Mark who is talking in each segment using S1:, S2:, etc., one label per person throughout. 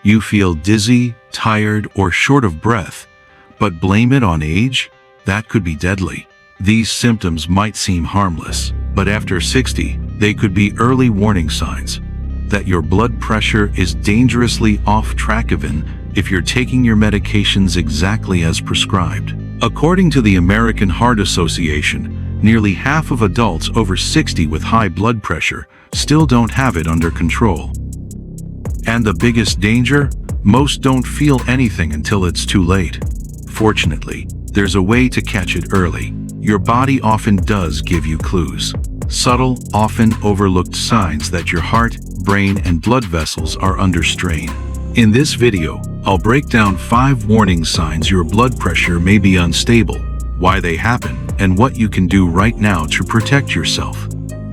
S1: You feel dizzy, tired, or short of breath, but blame it on age? That could be deadly. These symptoms might seem harmless, but after 60, they could be early warning signs that your blood pressure is dangerously off track even if you're taking your medications exactly as prescribed. According to the American Heart Association, nearly half of adults over 60 with high blood pressure still don't have it under control. And the biggest danger? Most don't feel anything until it's too late. Fortunately, there's a way to catch it early. Your body often does give you clues. Subtle, often overlooked signs that your heart, brain, and blood vessels are under strain. In this video, I'll break down 5 warning signs your blood pressure may be unstable, why they happen, and what you can do right now to protect yourself.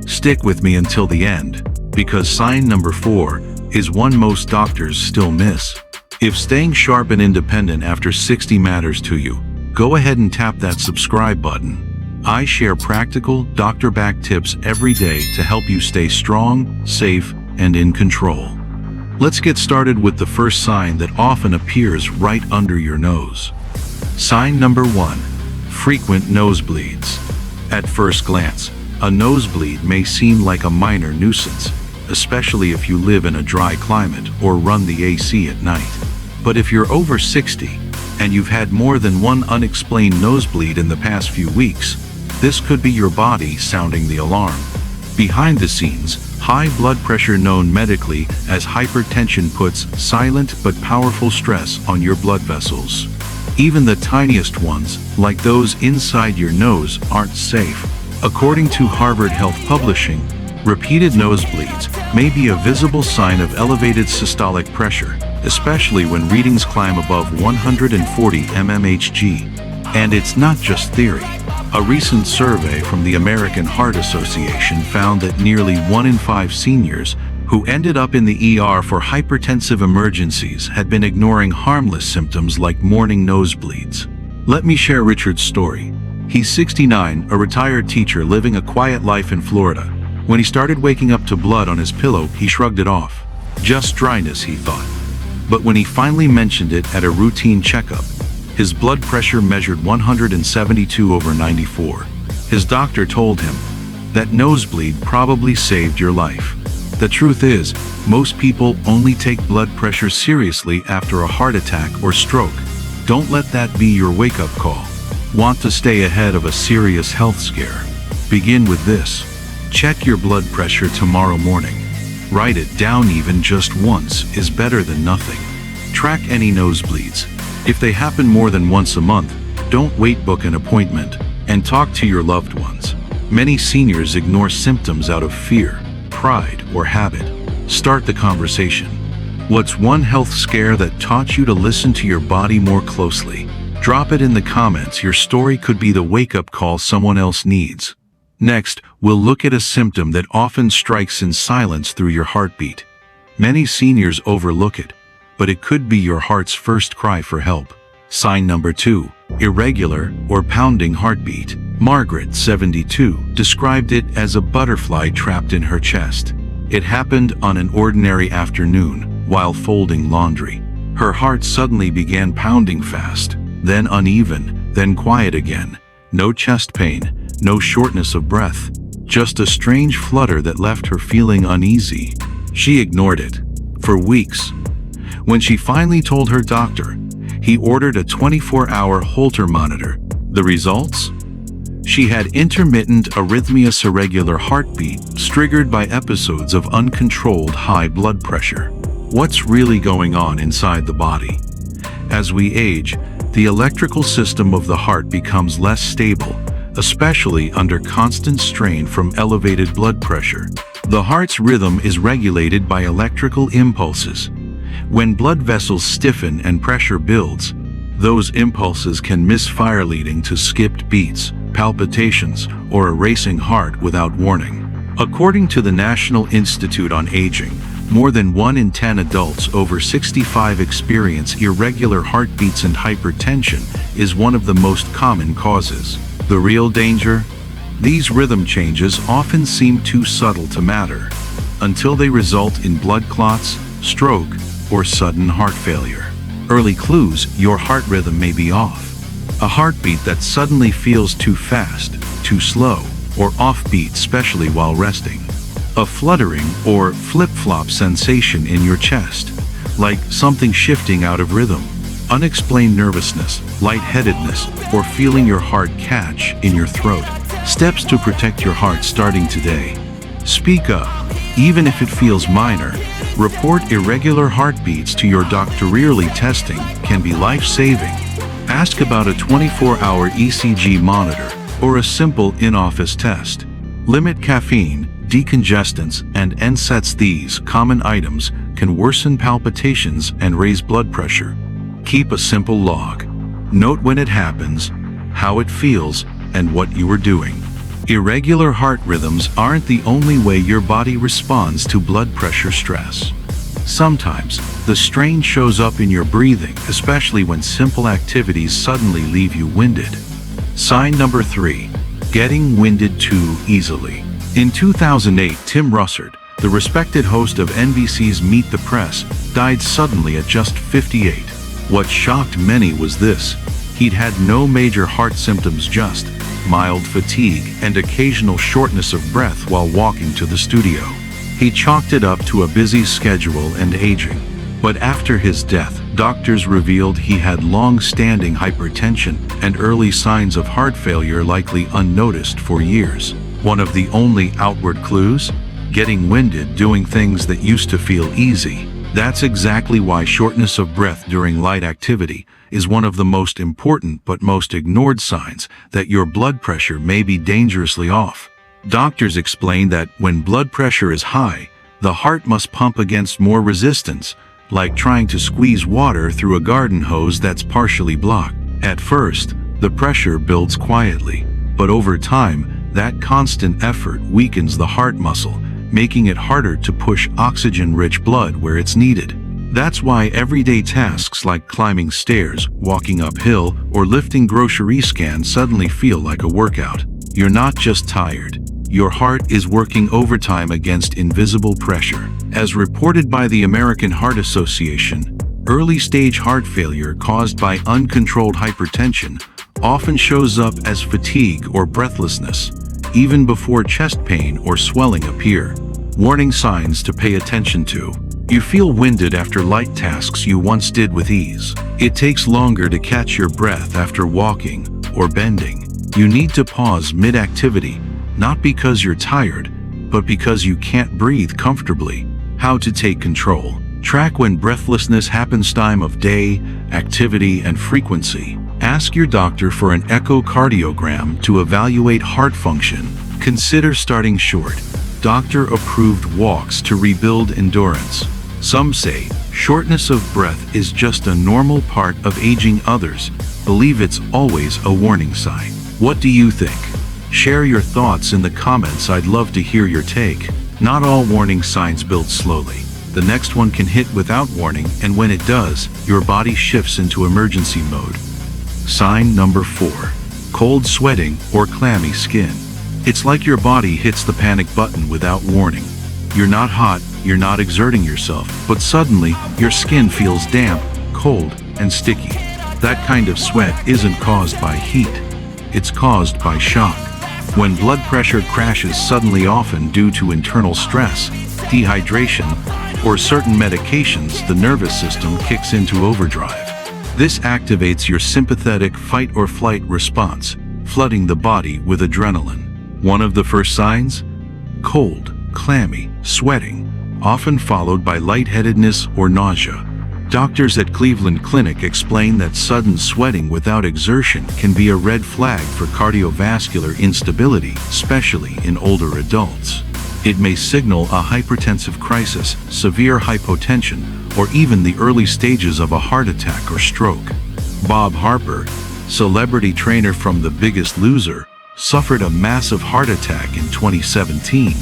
S1: Stick with me until the end, because sign number 4 is one most doctors still miss. If staying sharp and independent after 60 matters to you, go ahead and tap that subscribe button. I share practical, doctor-backed tips every day to help you stay strong, safe, and in control. Let's get started with the first sign that often appears right under your nose. Sign number 1. Frequent nosebleeds. At first glance, a nosebleed may seem like a minor nuisance, especially if you live in a dry climate or run the AC at night. But if you're over 60 and you've had more than one unexplained nosebleed in the past few weeks, this could be your body sounding the alarm. Behind the scenes, high blood pressure, known medically as hypertension, puts silent but powerful stress on your blood vessels. Even the tiniest ones, like those inside your nose, aren't safe. According to Harvard Health Publishing, repeated nosebleeds may be a visible sign of elevated systolic pressure, especially when readings climb above 140 mmHg. And it's not just theory. A recent survey from the American Heart Association found that nearly 1 in 5 seniors who ended up in the ER for hypertensive emergencies had been ignoring harmless symptoms like morning nosebleeds. Let me share Richard's story. He's 69, a retired teacher living a quiet life in Florida. When he started waking up to blood on his pillow, he shrugged it off. Just dryness, he thought. But when he finally mentioned it at a routine checkup, his blood pressure measured 172/94. His doctor told him that nosebleed probably saved your life. The truth is, most people only take blood pressure seriously after a heart attack or stroke. Don't let that be your wake-up call. Want to stay ahead of a serious health scare? Begin with this. Check your blood pressure tomorrow morning. Write it down. Even just once is better than nothing. Track any nosebleeds. If they happen more than once a month, don't wait, book an appointment and talk to your loved ones. Many seniors ignore symptoms out of fear, pride, or habit. Start the conversation. What's one health scare that taught you to listen to your body more closely? Drop it in the comments. Your story could be the wake-up call someone else needs. Next, we'll look at a symptom that often strikes in silence through your heartbeat. Many seniors overlook it, but it could be your heart's first cry for help. Sign number 2, irregular or pounding heartbeat. Margaret, 72, described it as a butterfly trapped in her chest. It happened on an ordinary afternoon while folding laundry. Her heart suddenly began pounding fast, then uneven, then quiet again. No chest pain, no shortness of breath, just a strange flutter that left her feeling uneasy. She ignored it for weeks. When she finally told her doctor, he ordered a 24-hour Holter monitor. The results? She had intermittent arrhythmia, irregular heartbeat, triggered by episodes of uncontrolled high blood pressure. What's really going on inside the body? As we age, the electrical system of the heart becomes less stable, especially under constant strain from elevated blood pressure. The heart's rhythm is regulated by electrical impulses. When blood vessels stiffen and pressure builds, those impulses can misfire, leading to skipped beats, palpitations, or a racing heart without warning. According to the National Institute on Aging, more than 1 in 10 adults over 65 experience irregular heartbeats, and hypertension is one of the most common causes. The real danger? These rhythm changes often seem too subtle to matter, until they result in blood clots, stroke, or sudden heart failure. Early clues: your heart rhythm may be off. A heartbeat that suddenly feels too fast, too slow, or offbeat, especially while resting. A fluttering or flip-flop sensation in your chest, like something shifting out of rhythm. Unexplained nervousness, lightheadedness, or feeling your heart catch in your throat. Steps to protect your heart starting today. Speak up, even if it feels minor. Report irregular heartbeats to your doctor. Yearly testing can be life-saving. Ask about a 24-hour ECG monitor or a simple in-office test. Limit caffeine, decongestants, and NSAIDs. These common items can worsen palpitations and raise blood pressure. Keep a simple log. Note when it happens, how it feels, and what you are doing. Irregular heart rhythms aren't the only way your body responds to blood pressure stress. Sometimes, the strain shows up in your breathing, especially when simple activities suddenly leave you winded. Sign number 3. Getting winded too easily. In 2008, Tim Russert, the respected host of NBC's Meet the Press, died suddenly at just 58. What shocked many was this: he'd had no major heart symptoms, just mild fatigue and occasional shortness of breath while walking to the studio. He chalked it up to a busy schedule and aging. But after his death, doctors revealed he had long-standing hypertension and early signs of heart failure, likely unnoticed for years. One of the only outward clues? Getting winded doing things that used to feel easy. That's exactly why shortness of breath during light activity is one of the most important but most ignored signs that your blood pressure may be dangerously off. Doctors explain that when blood pressure is high, the heart must pump against more resistance, like trying to squeeze water through a garden hose that's partially blocked. At first, the pressure builds quietly, but over time, that constant effort weakens the heart muscle, making it harder to push oxygen-rich blood where it's needed. That's why everyday tasks like climbing stairs, walking uphill, or lifting grocery cans suddenly feel like a workout. You're not just tired. Your heart is working overtime against invisible pressure. As reported by the American Heart Association, early-stage heart failure caused by uncontrolled hypertension often shows up as fatigue or breathlessness, even before chest pain or swelling appear. Warning signs to pay attention to. You feel winded after light tasks you once did with ease. It takes longer to catch your breath after walking or bending. You need to pause mid-activity, not because you're tired, but because you can't breathe comfortably. How to take control. Track when breathlessness happens, time of day, activity, and frequency. Ask your doctor for an echocardiogram to evaluate heart function. Consider starting short, doctor-approved walks to rebuild endurance. Some say shortness of breath is just a normal part of aging. Others believe it's always a warning sign. What do you think? Share your thoughts in the comments. I'd love to hear your take. Not all warning signs build slowly. The next one can hit without warning, and when it does, your body shifts into emergency mode. Sign number 4. Cold sweating or clammy skin. It's like your body hits the panic button without warning. You're not hot, you're not exerting yourself, but suddenly your skin feels damp, cold, and sticky. That kind of sweat isn't caused by heat. It's caused by shock. When blood pressure crashes suddenly, often due to internal stress, dehydration, or certain medications, the nervous system kicks into overdrive. This activates your sympathetic fight or flight response, flooding the body with adrenaline. One of the first signs? Cold, clammy, sweating, often followed by lightheadedness or nausea. Doctors at Cleveland Clinic explain that sudden sweating without exertion can be a red flag for cardiovascular instability, especially in older adults. It may signal a hypertensive crisis, severe hypotension, or even the early stages of a heart attack or stroke. Bob Harper, celebrity trainer from The Biggest Loser, suffered a massive heart attack in 2017.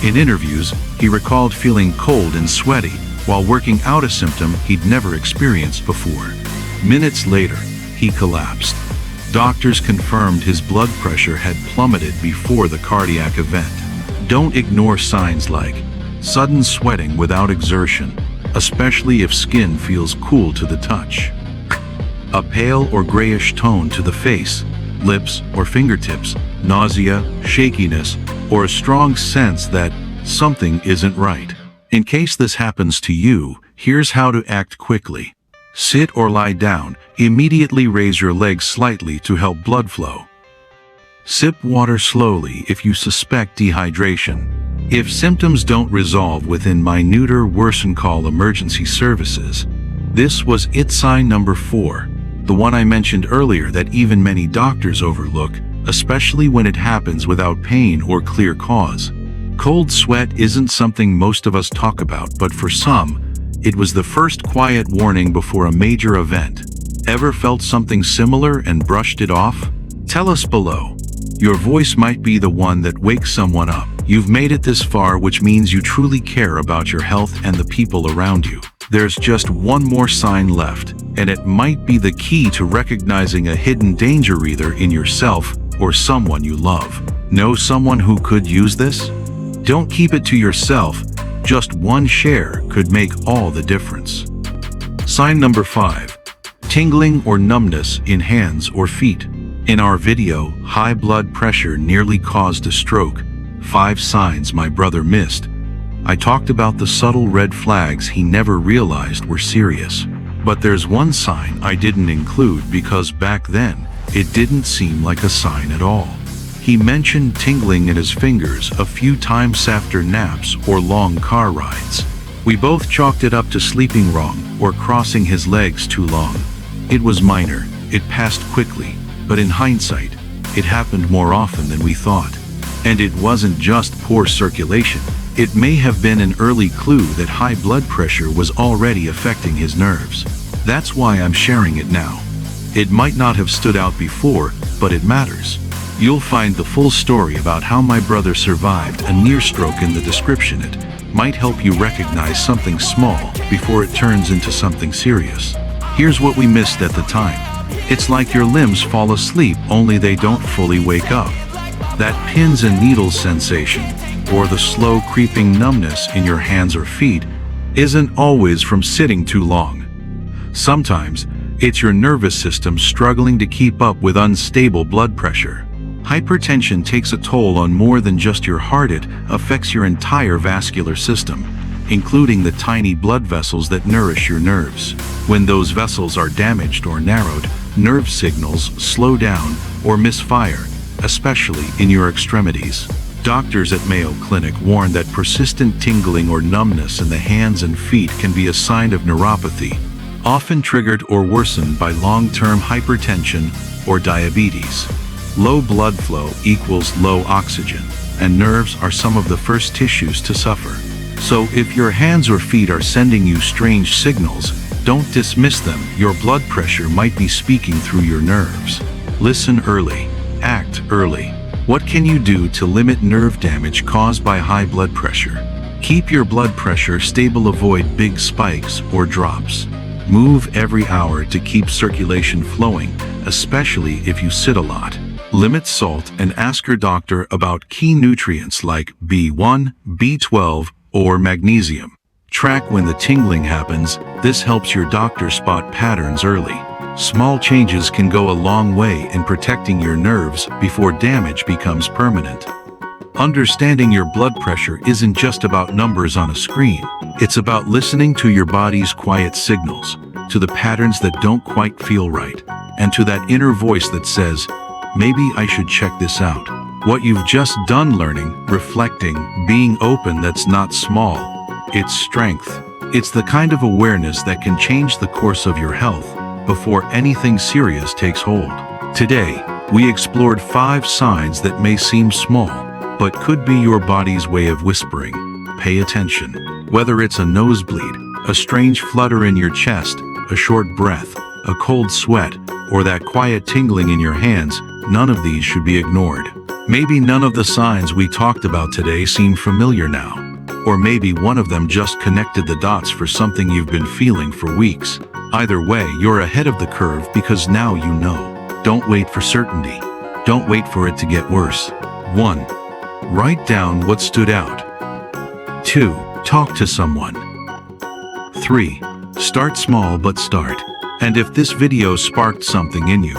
S1: In interviews, he recalled feeling cold and sweaty while working out, a symptom he'd never experienced before. Minutes later, he collapsed. Doctors confirmed his blood pressure had plummeted before the cardiac event. Don't ignore signs like sudden sweating without exertion, especially if skin feels cool to the touch. A pale or grayish tone to the face, lips, or fingertips, nausea, shakiness, or a strong sense that something isn't right. In case this happens to you, here's how to act quickly. Sit or lie down, immediately raise your legs slightly to help blood flow. Sip water slowly if you suspect dehydration. If symptoms don't resolve within minute or worsen, call emergency services. This was sign number 4, the one I mentioned earlier that even many doctors overlook, especially when it happens without pain or clear cause. Cold sweat isn't something most of us talk about, but for some, it was the first quiet warning before a major event. Ever felt something similar and brushed it off? Tell us below. Your voice might be the one that wakes someone up. You've made it this far, which means you truly care about your health and the people around you. There's just one more sign left, and it might be the key to recognizing a hidden danger either in yourself or someone you love. Know someone who could use this? Don't keep it to yourself. Just one share could make all the difference. Sign number 5. Tingling or numbness in hands or feet. In our video, high blood pressure nearly caused a stroke, 5 signs my brother missed, I talked about the subtle red flags he never realized were serious. But there's one sign I didn't include because back then, it didn't seem like a sign at all. He mentioned tingling in his fingers a few times after naps or long car rides. We both chalked it up to sleeping wrong or crossing his legs too long. It was minor, it passed quickly, but in hindsight, it happened more often than we thought. And it wasn't just poor circulation. It may have been an early clue that high blood pressure was already affecting his nerves. That's why I'm sharing it now. It might not have stood out before, but it matters. You'll find the full story about how my brother survived a near stroke in the description. It might help you recognize something small before it turns into something serious. Here's what we missed at the time. It's like your limbs fall asleep, only they don't fully wake up. That pins and needles sensation, or the slow creeping numbness in your hands or feet, isn't always from sitting too long. Sometimes, it's your nervous system struggling to keep up with unstable blood pressure. Hypertension takes a toll on more than just your heart. It affects your entire vascular system, including the tiny blood vessels that nourish your nerves. When those vessels are damaged or narrowed, nerve signals slow down or misfire, especially in your extremities. Doctors at Mayo Clinic warn that persistent tingling or numbness in the hands and feet can be a sign of neuropathy, often triggered or worsened by long-term hypertension or diabetes. Low blood flow equals low oxygen, and nerves are some of the first tissues to suffer. So if your hands or feet are sending you strange signals, don't dismiss them. Your blood pressure might be speaking through your nerves. Listen early. Act early. What can you do to limit nerve damage caused by high blood pressure? Keep your blood pressure stable. Avoid big spikes or drops. Move every hour to keep circulation flowing, especially if you sit a lot. Limit salt and ask your doctor about key nutrients like B1, B12, or magnesium. Track when the tingling happens. This helps your doctor spot patterns early. Small changes can go a long way in protecting your nerves before damage becomes permanent. Understanding your blood pressure isn't just about numbers on a screen. It's about listening to your body's quiet signals, to the patterns that don't quite feel right, and to that inner voice that says, maybe I should check this out. What you've just done, learning, reflecting, being open, that's not small. It's strength. It's the kind of awareness that can change the course of your health before anything serious takes hold. Today, we explored 5 signs that may seem small, but could be your body's way of whispering, pay attention. Whether it's a nosebleed, a strange flutter in your chest, a short breath, a cold sweat, or that quiet tingling in your hands, none of these should be ignored. Maybe none of the signs we talked about today seem familiar now. Or maybe one of them just connected the dots for something you've been feeling for weeks. Either way, you're ahead of the curve because now you know. Don't wait for certainty. Don't wait for it to get worse. 1. Write down what stood out. 2. Talk to someone. 3. Start small but start. And if this video sparked something in you,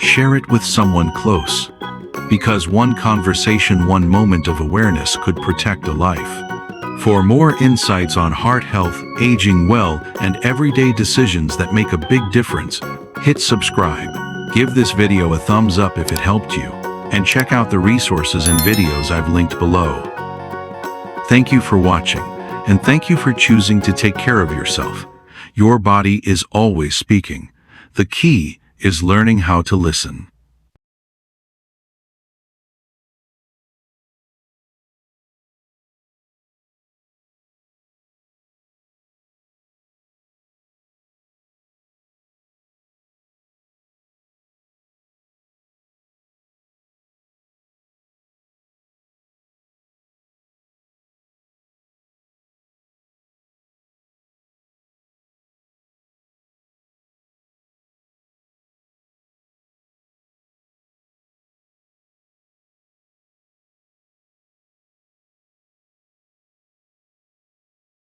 S1: share it with someone close. Because one conversation, one moment of awareness could protect a life. For more insights on heart health, aging well, and everyday decisions that make a big difference, hit subscribe. Give this video a thumbs up if it helped you, and check out the resources and videos I've linked below. Thank you for watching, and thank you for choosing to take care of yourself. Your body is always speaking. The key is learning how to listen.